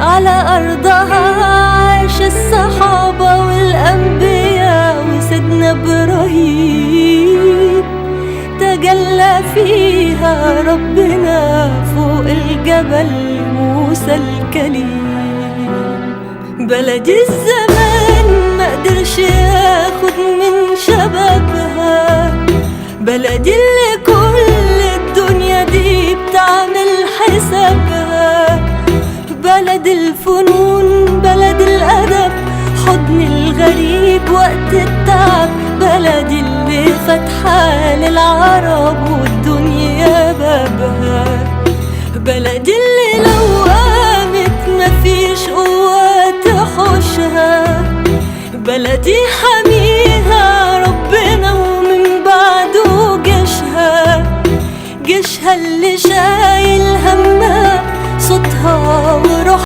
على أرضها عاش الصحابة والأنبياء، وسيدنا إبراهيم تجلى فيها ربنا فوق الجبل موسى الكليم. بلدي الزمان مقدرش ياخد من شبابها، بلدي اللي كل الدنيا دي بتعمل حسابها، بلد الفنون بلد الأدب، حضن الغريب وقت التعب، بلدي اللي فاتحة للعرب والدنيا بابها، بلدي اللي لو قامت مفيش قوة تحوشها، بلدي حميها ربنا ومن بعده جيشها اللي شايل همها صوتها وروحها.